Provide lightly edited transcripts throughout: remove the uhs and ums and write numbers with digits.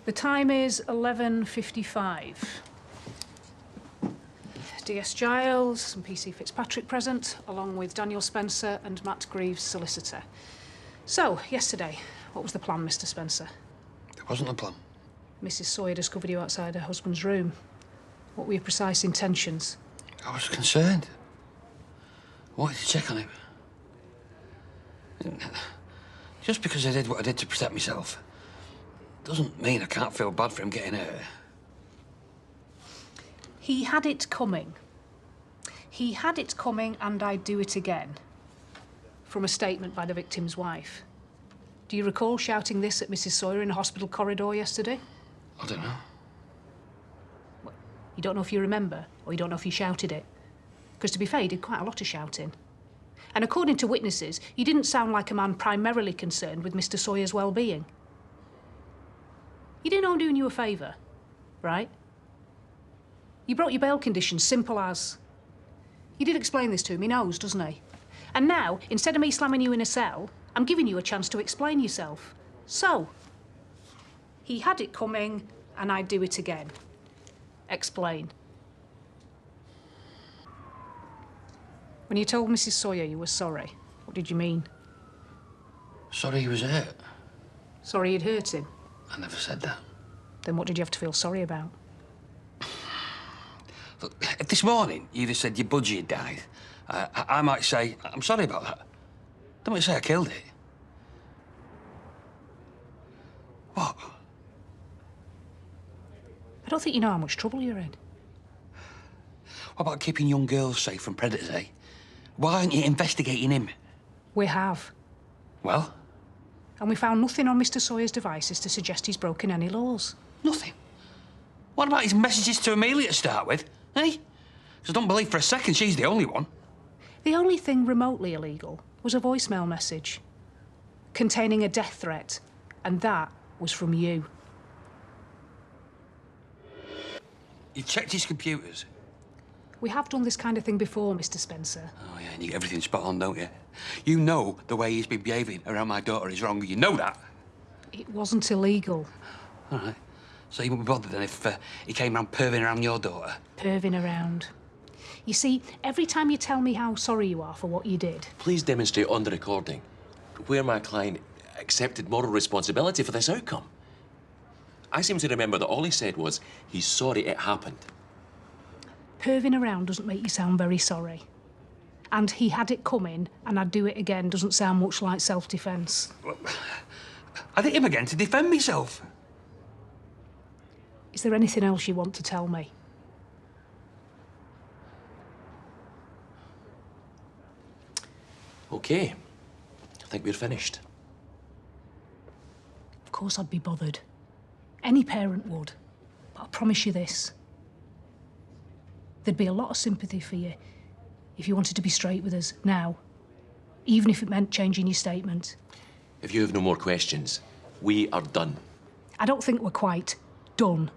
The time is 11:55. DS Giles and PC Fitzpatrick present, along with Daniel Spencer and Matt Greaves, solicitor. So, yesterday, what was the plan, Mr. Spencer? There wasn't a plan. Mrs. Sawyer discovered you outside her husband's room. What were your precise intentions? I was concerned. I wanted to check on him. Just because I did what I did to protect myself doesn't mean I can't feel bad for him getting hurt. He had it coming. He had it coming, and I'd do it again. From a statement by the victim's wife. Do you recall shouting this at Mrs. Sawyer in a hospital corridor yesterday? I don't know. What, you don't know if you remember, or you don't know if you shouted it? Because to be fair, you did quite a lot of shouting. And according to witnesses, you didn't sound like a man primarily concerned with Mr. Sawyer's well-being. You didn't know I'm doing you a favour, right? You brought your bail conditions, simple as. You did explain this to him, he knows, doesn't he? And now, instead of me slamming you in a cell, I'm giving you a chance to explain yourself. So, he had it coming, and I'd do it again. Explain. When you told Mrs. Sawyer you were sorry, what did you mean? Sorry he was hurt. Sorry you'd hurt him? I never said that. Then what did you have to feel sorry about? Look, if this morning you'd have said your budgie had died, I might say, I'm sorry about that. Don't say I killed it. What? I don't think you know how much trouble you're in. What about keeping young girls safe from predators, eh? Why aren't you investigating him? We have. Well? And we found nothing on Mr. Sawyer's devices to suggest he's broken any laws. Nothing? What about his messages to Amelia to start with, eh? Because I don't believe for a second she's the only one. The only thing remotely illegal was a voicemail message containing a death threat, and that was from you. You've checked his computers? We have done this kind of thing before, Mr. Spencer. Oh, yeah, and you get everything spot on, don't you? You know the way he's been behaving around my daughter is wrong. You know that. It wasn't illegal. All right. So you wouldn't be bothered then if he came round perving around your daughter? Perving around. You see, every time you tell me how sorry you are for what you did... Please demonstrate on the recording where my client accepted moral responsibility for this outcome. I seem to remember that all he said was, he's sorry it happened. Perving around doesn't make you sound very sorry. And he had it coming, and I'd do it again doesn't sound much like self-defence. Well, I did him again to defend myself. Is there anything else you want to tell me? OK. I think we're finished. Of course I'd be bothered. Any parent would. But I promise you this. There'd be a lot of sympathy for you if you wanted to be straight with us now, even if it meant changing your statement. If you have no more questions, we are done. I don't think we're quite done.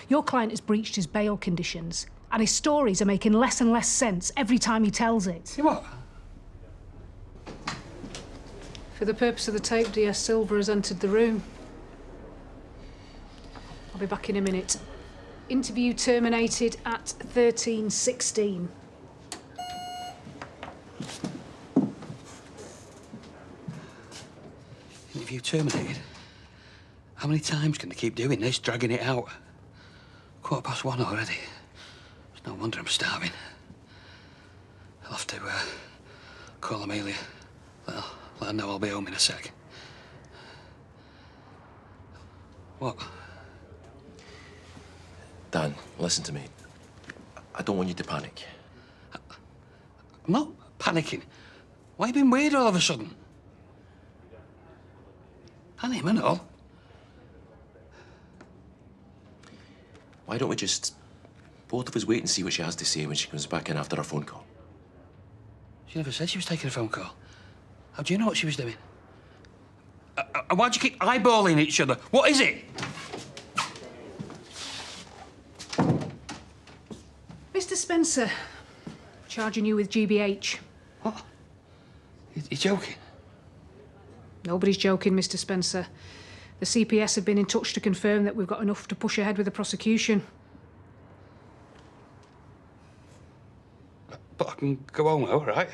Your client has breached his bail conditions, and his stories are making less and less sense every time he tells it. See what? For the purpose of the tape, DS Silver has entered the room. I'll be back in a minute. Interview terminated at 13:16. Interview terminated? How many times can they keep doing this, dragging it out? 1:15 already. It's no wonder I'm starving. I'll have to call Amelia. Let her know I'll be home in a sec. What? Dan, listen to me. I don't want you to panic. I'm not panicking. Why have you been weird all of a sudden? And him and all. Why don't we just both of us wait and see what she has to say when she comes back in after our phone call? She never said she was taking a phone call. How do you know what she was doing? And why'd you keep eyeballing each other? What is it? Mr. Spencer, charging you with GBH. What? You're joking? Nobody's joking, Mr. Spencer. The CPS have been in touch to confirm that we've got enough to push ahead with the prosecution. But I can go home now, right?